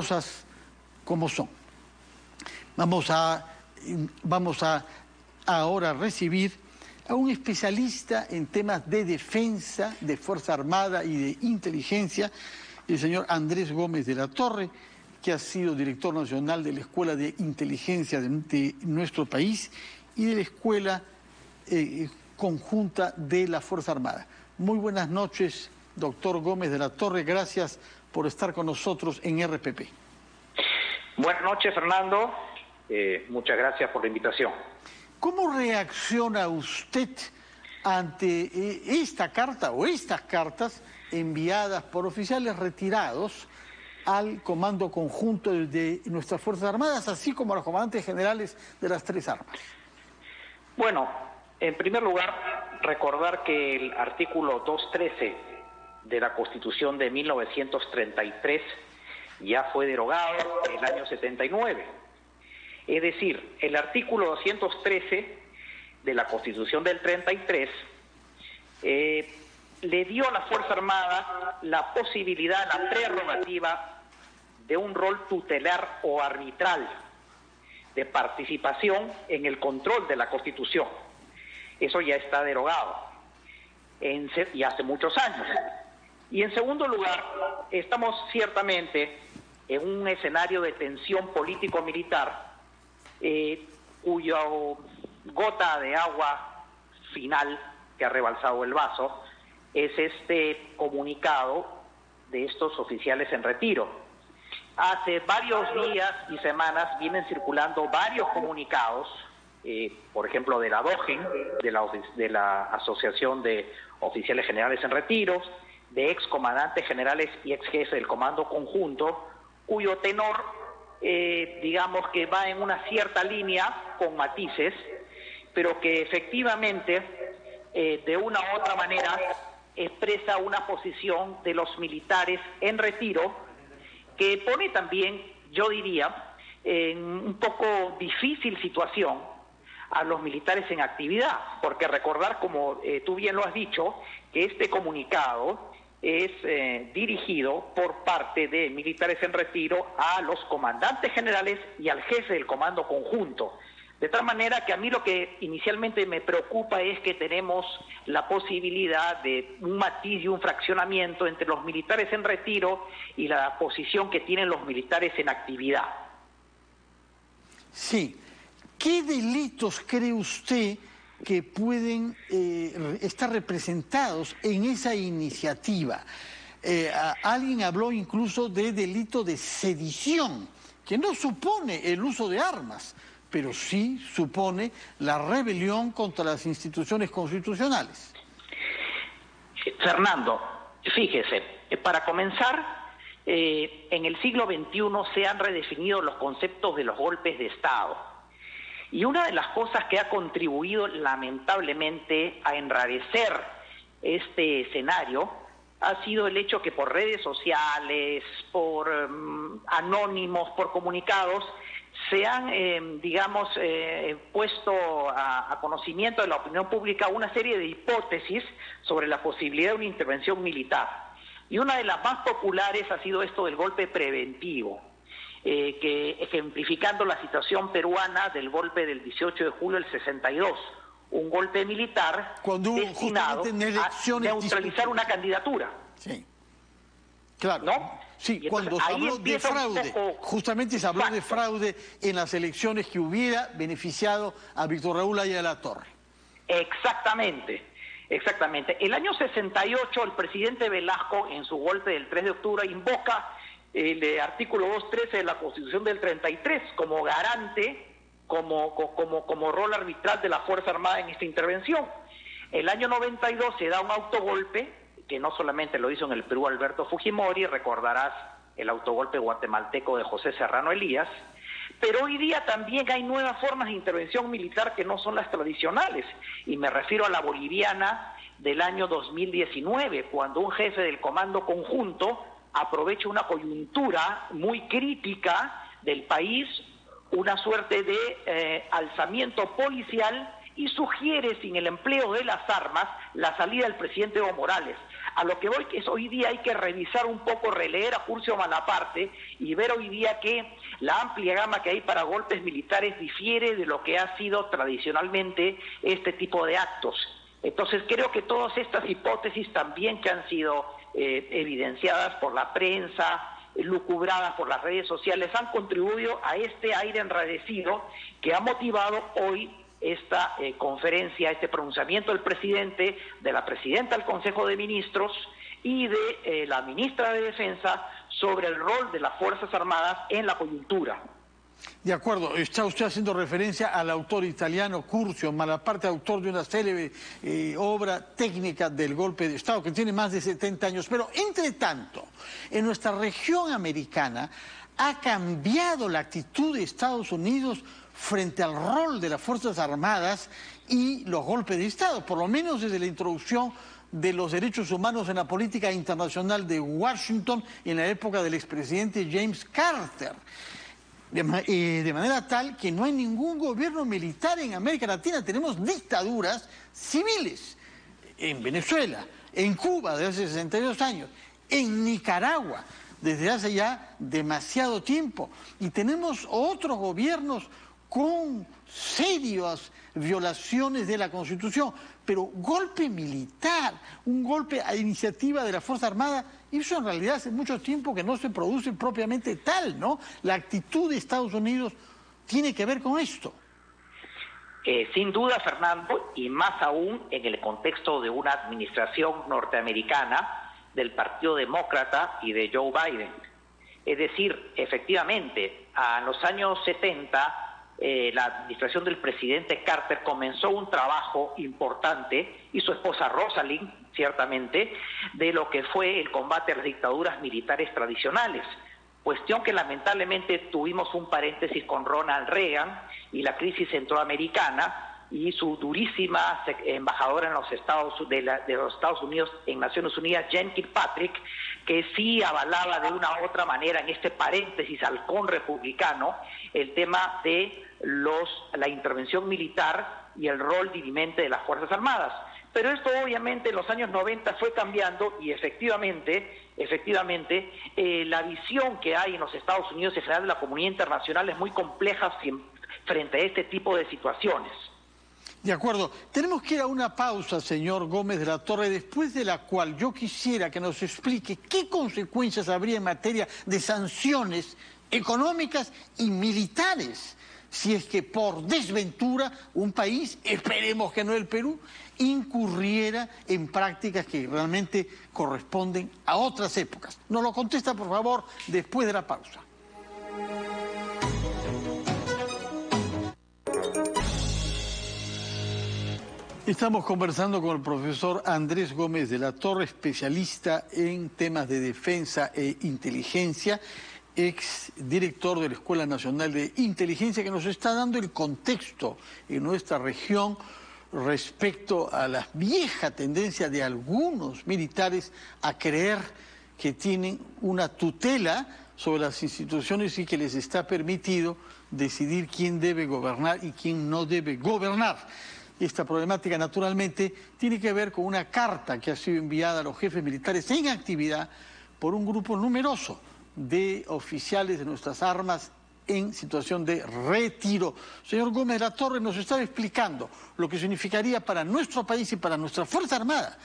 Cosas como son. Vamos a ahora recibir a un especialista en temas de defensa, de Fuerza Armada y de inteligencia, el señor Andrés Gómez de la Torre, que ha sido director nacional de la Escuela de Inteligencia de nuestro país y de la Escuela Conjunta de la Fuerza Armada. Muy buenas noches, doctor Gómez de la Torre. Gracias por estar con nosotros en RPP. Buenas noches, Fernando. Muchas gracias por la invitación. ¿Cómo reacciona usted ante esta carta o estas cartas enviadas por oficiales retirados al Comando Conjunto de nuestras Fuerzas Armadas, así como a los comandantes generales de las tres armas? Bueno, en primer lugar, recordar que el artículo 213 de la Constitución de 1933 ya fue derogado en el año 79. Es decir, el artículo 213 de la Constitución del 33 le dio a la Fuerza Armada la posibilidad, la prerrogativa de un rol tutelar o arbitral de participación en el control de la Constitución. Eso ya está derogado y hace muchos años. Y en segundo lugar, estamos ciertamente en un escenario de tensión político-militar cuya gota de agua final que ha rebalsado el vaso es este comunicado de estos oficiales en retiro. Hace varios días y semanas vienen circulando varios comunicados, por ejemplo de la DOGEN, de la Asociación de Oficiales Generales en Retiro, de excomandantes generales y ex jefes del Comando Conjunto, cuyo tenor, digamos que va en una cierta línea, con matices, pero que efectivamente, de una u otra manera, expresa una posición de los militares en retiro, que pone también, yo diría, en un poco difícil situación a los militares en actividad, porque recordar, como tú bien lo has dicho, que este comunicado es dirigido por parte de militares en retiro a los comandantes generales y al jefe del Comando Conjunto. De tal manera que a mí lo que inicialmente me preocupa es que tenemos la posibilidad de un matiz y un fraccionamiento entre los militares en retiro y la posición que tienen los militares en actividad. Sí. ¿Qué delitos cree usted que pueden estar representados en esa iniciativa? Alguien habló incluso de delito de sedición, que no supone el uso de armas, pero sí supone la rebelión contra las instituciones constitucionales. Fernando, fíjese, para comenzar, en el siglo XXI se han redefinido los conceptos de los golpes de Estado. Y una de las cosas que ha contribuido lamentablemente a enrarecer este escenario ha sido el hecho que por redes sociales, por anónimos, por comunicados, se han, puesto a conocimiento de la opinión pública una serie de hipótesis sobre la posibilidad de una intervención militar. Y una de las más populares ha sido esto del golpe preventivo. Que ejemplificando la situación peruana del golpe del 18 de julio del 62, un golpe militar destinado a neutralizar una candidatura. Sí, claro. ¿No? Sí, y cuando se habló de fraude, justamente se habló de fraude en las elecciones que hubiera beneficiado a Víctor Raúl Haya de la Torre. Exactamente. El año 68, el presidente Velasco, en su golpe del 3 de octubre, invoca el artículo 213 de la Constitución del 33 como garante, como rol arbitral de la Fuerza Armada en esta intervención. El año 92 se da un autogolpe, que no solamente lo hizo en el Perú Alberto Fujimori, recordarás el autogolpe guatemalteco de José Serrano Elías, pero hoy día también hay nuevas formas de intervención militar que no son las tradicionales, y me refiero a la boliviana del año 2019, cuando un jefe del Comando Conjunto aprovecha una coyuntura muy crítica del país, una suerte de alzamiento policial, y sugiere, sin el empleo de las armas, la salida del presidente Evo Morales. A lo que voy que es hoy día hay que revisar un poco, releer a Curcio Malaparte y ver hoy día que la amplia gama que hay para golpes militares difiere de lo que ha sido tradicionalmente este tipo de actos. Entonces creo que todas estas hipótesis también que han sido evidenciadas por la prensa, lucubradas por las redes sociales, han contribuido a este aire enrarecido que ha motivado hoy esta conferencia, este pronunciamiento del presidente, de la presidenta del Consejo de Ministros y de la ministra de Defensa sobre el rol de las Fuerzas Armadas en la coyuntura. De acuerdo, está usted haciendo referencia al autor italiano Curcio Malaparte, autor de una célebre obra técnica del golpe de Estado que tiene más de 70 años. Pero, entre tanto, en nuestra región americana ha cambiado la actitud de Estados Unidos frente al rol de las Fuerzas Armadas y los golpes de Estado, por lo menos desde la introducción de los derechos humanos en la política internacional de Washington en la época del expresidente James Carter. De manera tal que no hay ningún gobierno militar en América Latina, tenemos dictaduras civiles en Venezuela, en Cuba desde hace 62 años, en Nicaragua desde hace ya demasiado tiempo, y tenemos otros gobiernos con serias violaciones de la Constitución, pero golpe militar, un golpe a iniciativa de la Fuerza Armada, eso en realidad hace mucho tiempo que no se produce propiamente tal, ¿no? La actitud de Estados Unidos tiene que ver con esto. Sin duda, Fernando, y más aún en el contexto de una administración norteamericana del Partido Demócrata y de Joe Biden. Es decir, efectivamente, a los años 70, la administración del presidente Carter comenzó un trabajo importante, y su esposa Rosalind, ciertamente, de lo que fue el combate a las dictaduras militares tradicionales, cuestión que lamentablemente tuvimos un paréntesis con Ronald Reagan y la crisis centroamericana y su durísima embajadora en los de los Estados Unidos en Naciones Unidas, Jen Kilpatrick, que sí avalaba de una u otra manera en este paréntesis halcón republicano el tema de la intervención militar y el rol dirimente de las Fuerzas Armadas. Pero esto obviamente en los años 90 fue cambiando y efectivamente la visión que hay en los Estados Unidos en general de la comunidad internacional es muy compleja frente a este tipo de situaciones. De acuerdo. Tenemos que ir a una pausa, señor Gómez de la Torre, después de la cual yo quisiera que nos explique qué consecuencias habría en materia de sanciones económicas y militares si es que por desventura un país, esperemos que no el Perú, incurriera en prácticas que realmente corresponden a otras épocas. Nos lo contesta, por favor, después de la pausa. Estamos conversando con el profesor Andrés Gómez de la Torre, especialista en temas de defensa e inteligencia, ex director de la Escuela Nacional de Inteligencia, que nos está dando el contexto en nuestra región respecto a la vieja tendencia de algunos militares a creer que tienen una tutela sobre las instituciones y que les está permitido decidir quién debe gobernar y quién no debe gobernar. Esta problemática, naturalmente, tiene que ver con una carta que ha sido enviada a los jefes militares en actividad por un grupo numeroso de oficiales de nuestras armas en situación de retiro. Señor Gómez de la Torre nos estaba explicando lo que significaría para nuestro país y para nuestra Fuerza Armada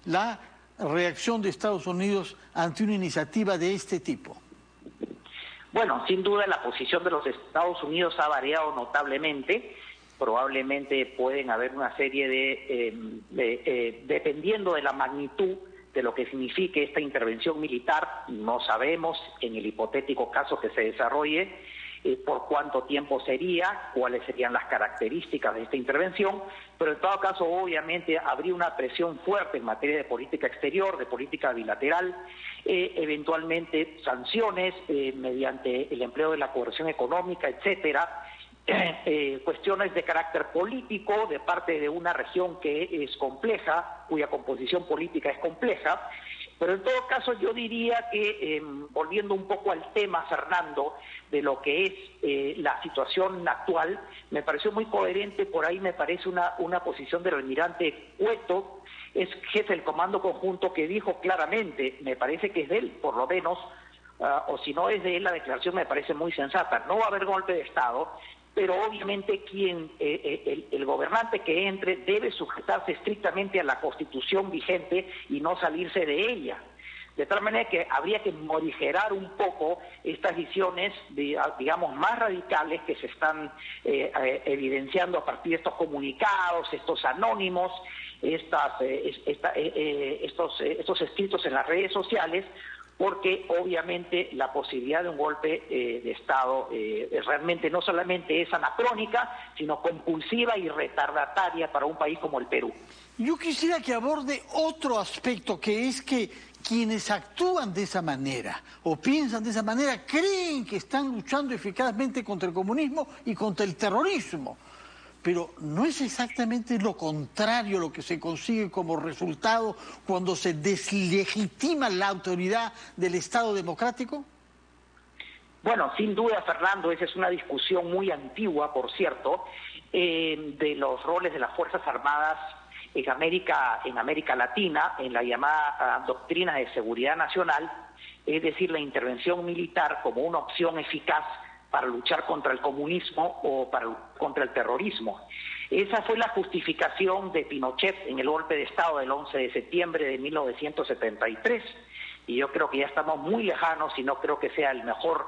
la reacción de Estados Unidos ante una iniciativa de este tipo. Bueno, sin duda la posición de los Estados Unidos ha variado notablemente. Probablemente pueden haber una serie dependiendo de la magnitud de lo que signifique esta intervención militar, no sabemos en el hipotético caso que se desarrolle por cuánto tiempo sería, cuáles serían las características de esta intervención, pero en todo caso obviamente habría una presión fuerte en materia de política exterior, de política bilateral, eventualmente sanciones mediante el empleo de la coerción económica, etcétera. Cuestiones de carácter político de parte de una región que es compleja, cuya composición política es compleja, pero en todo caso yo diría que, volviendo un poco al tema, Fernando, de lo que es la situación actual, me pareció muy coherente, por ahí me parece una posición del almirante Cueto, es jefe del Comando Conjunto, que dijo claramente, me parece que es de él, por lo menos, o si no es de él, la declaración me parece muy sensata, no va a haber golpe de Estado, pero obviamente el gobernante que entre debe sujetarse estrictamente a la Constitución vigente y no salirse de ella. De tal manera que habría que morigerar un poco estas visiones, digamos, más radicales que se están evidenciando a partir de estos comunicados, estos anónimos, estos escritos en las redes sociales, porque obviamente la posibilidad de un golpe de Estado realmente no solamente es anacrónica, sino compulsiva y retardataria para un país como el Perú. Yo quisiera que aborde otro aspecto, que es que quienes actúan de esa manera o piensan de esa manera creen que están luchando eficazmente contra el comunismo y contra el terrorismo. Pero ¿no es exactamente lo contrario lo que se consigue como resultado cuando se deslegitima la autoridad del Estado democrático? Bueno, sin duda, Fernando, esa es una discusión muy antigua, por cierto, de los roles de las Fuerzas Armadas en América Latina, en la llamada doctrina de seguridad nacional, es decir, la intervención militar como una opción eficaz para luchar contra el comunismo o contra el terrorismo. Esa fue la justificación de Pinochet en el golpe de Estado del 11 de septiembre de 1973. Y yo creo que ya estamos muy lejanos y no creo que sea el mejor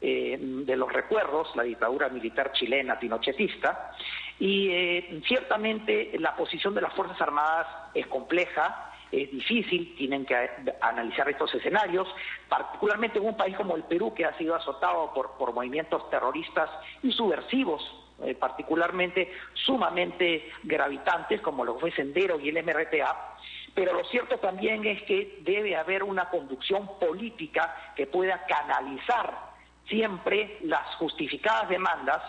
de los recuerdos, la dictadura militar chilena pinochetista. Y ciertamente la posición de las Fuerzas Armadas es compleja, es difícil, tienen que analizar estos escenarios, particularmente en un país como el Perú, que ha sido azotado por movimientos terroristas y subversivos, particularmente sumamente gravitantes, como lo fue Sendero y el MRTA. Pero lo cierto también es que debe haber una conducción política que pueda canalizar siempre las justificadas demandas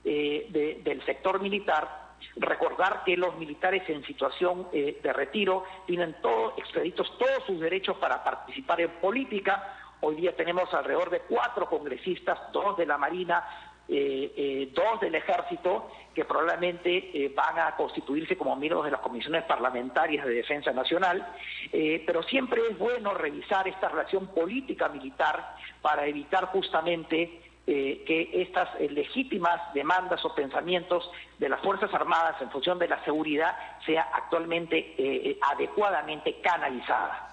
del sector militar. Recordar que los militares en situación de retiro tienen expeditos todos sus derechos para participar en política. Hoy día tenemos alrededor de 4 congresistas, 2 de la Marina, 2 del Ejército, que probablemente van a constituirse como miembros de las comisiones parlamentarias de defensa nacional, pero siempre es bueno revisar esta relación política-militar para evitar justamente que estas legítimas demandas o pensamientos de las Fuerzas Armadas en función de la seguridad sea actualmente adecuadamente canalizada.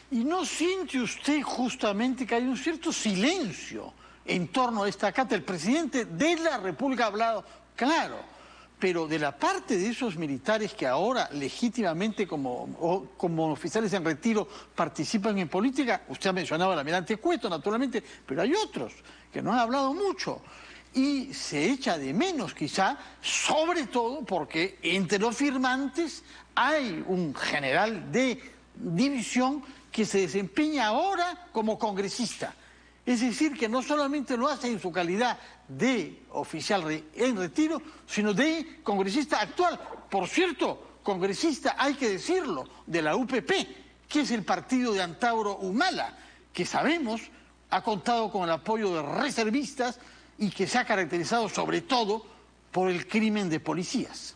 ¿Y no siente usted justamente que hay un cierto silencio en torno a esta carta? El presidente de la República ha hablado, claro, pero de la parte de esos militares que ahora legítimamente como oficiales en retiro participan en política, usted ha mencionado al almirante Cueto, naturalmente, pero hay otros que no han hablado mucho. Y se echa de menos quizá, sobre todo porque entre los firmantes hay un general de división que se desempeña ahora como congresista. Es decir, que no solamente lo hace en su calidad de oficial en retiro, sino de congresista actual. Por cierto, congresista, hay que decirlo, de la UPP, que es el partido de Antauro Humala, que sabemos ha contado con el apoyo de reservistas y que se ha caracterizado sobre todo por el crimen de policías.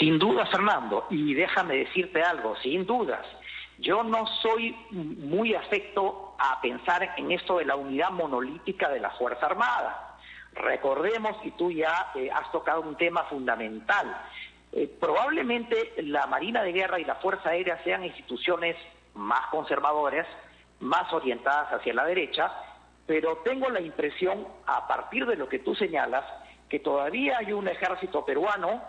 Sin duda, Fernando, y déjame decirte algo, sin dudas. Yo no soy muy afecto a pensar en esto de la unidad monolítica de la Fuerza Armada. Recordemos, y tú ya has tocado un tema fundamental, probablemente la Marina de Guerra y la Fuerza Aérea sean instituciones más conservadoras, más orientadas hacia la derecha, pero tengo la impresión, a partir de lo que tú señalas, que todavía hay un ejército peruano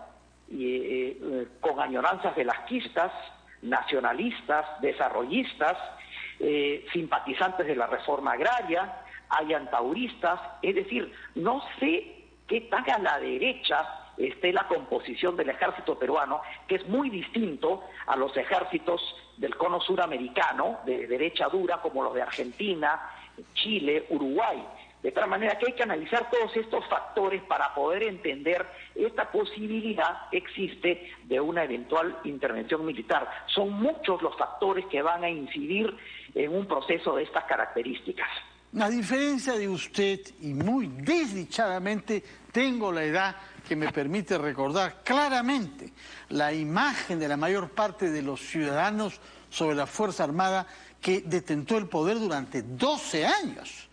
con añoranzas velasquistas, nacionalistas, desarrollistas, simpatizantes de la reforma agraria, hay antauristas, es decir, no sé qué tan a la derecha esté la composición del ejército peruano, que es muy distinto a los ejércitos del cono suramericano, de derecha dura, como los de Argentina, Chile, Uruguay. De tal manera que hay que analizar todos estos factores para poder entender esta posibilidad que existe de una eventual intervención militar. Son muchos los factores que van a incidir en un proceso de estas características. A diferencia de usted, y muy desdichadamente, tengo la edad que me permite recordar claramente la imagen de la mayor parte de los ciudadanos sobre la Fuerza Armada que detentó el poder durante 12 años.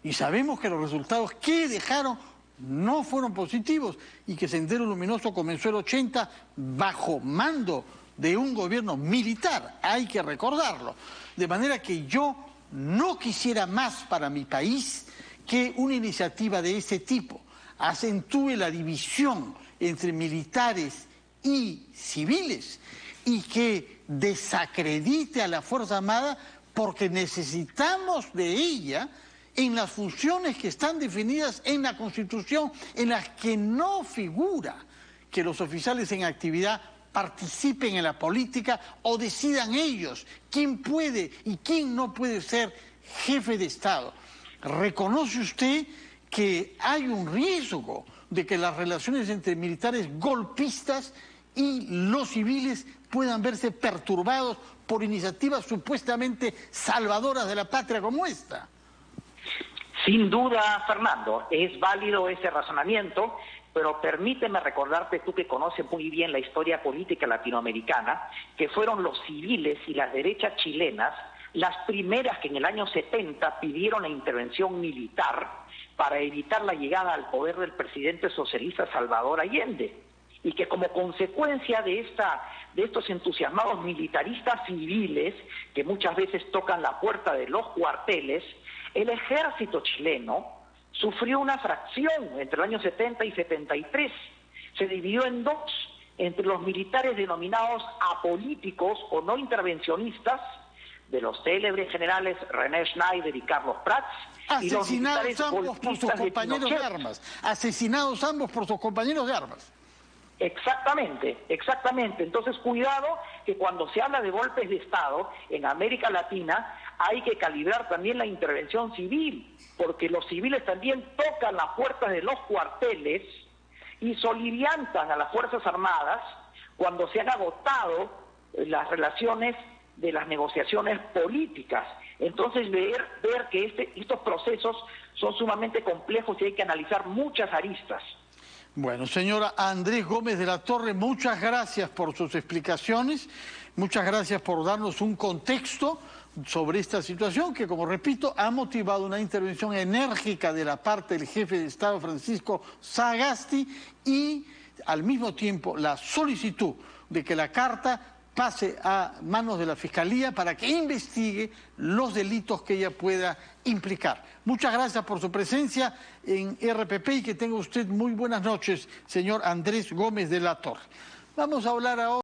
Y sabemos que los resultados que dejaron no fueron positivos y que Sendero Luminoso comenzó el 80 bajo mando de un gobierno militar, hay que recordarlo. De manera que yo no quisiera más para mi país que una iniciativa de ese tipo acentúe la división entre militares y civiles y que desacredite a la Fuerza Armada, porque necesitamos de ella en las funciones que están definidas en la Constitución, en las que no figura que los oficiales en actividad participen en la política o decidan ellos quién puede y quién no puede ser jefe de Estado. ¿Reconoce usted que hay un riesgo de que las relaciones entre militares golpistas y los civiles puedan verse perturbados por iniciativas supuestamente salvadoras de la patria como esta? Sin duda, Fernando, es válido ese razonamiento, pero permíteme recordarte, tú que conoces muy bien la historia política latinoamericana, que fueron los civiles y las derechas chilenas las primeras que en el año 70 pidieron la intervención militar para evitar la llegada al poder del presidente socialista Salvador Allende, y que como consecuencia de estos entusiasmados militaristas civiles que muchas veces tocan la puerta de los cuarteles, el ejército chileno sufrió una fracción entre el año 70 y 73. Se dividió en dos, entre los militares denominados apolíticos o no intervencionistas, de los célebres generales René Schneider y Carlos Prats, y los militares ambos por sus compañeros de armas. Asesinados ambos por sus compañeros de armas. Exactamente, exactamente. Entonces, cuidado que cuando se habla de golpes de Estado en América Latina hay que calibrar también la intervención civil, porque los civiles también tocan las puertas de los cuarteles y soliviantan a las Fuerzas Armadas cuando se han agotado las relaciones de las negociaciones políticas. Entonces, ver que estos procesos son sumamente complejos y hay que analizar muchas aristas. Bueno, señora Andrés Gómez de la Torre, muchas gracias por sus explicaciones, muchas gracias por darnos un contexto sobre esta situación que, como repito, ha motivado una intervención enérgica de la parte del jefe de Estado Francisco Sagasti y, al mismo tiempo, la solicitud de que la carta pase a manos de la Fiscalía para que investigue los delitos que ella pueda implicar. Muchas gracias por su presencia en RPP y que tenga usted muy buenas noches, señor Andrés Gómez de la Torre. Vamos a hablar ahora.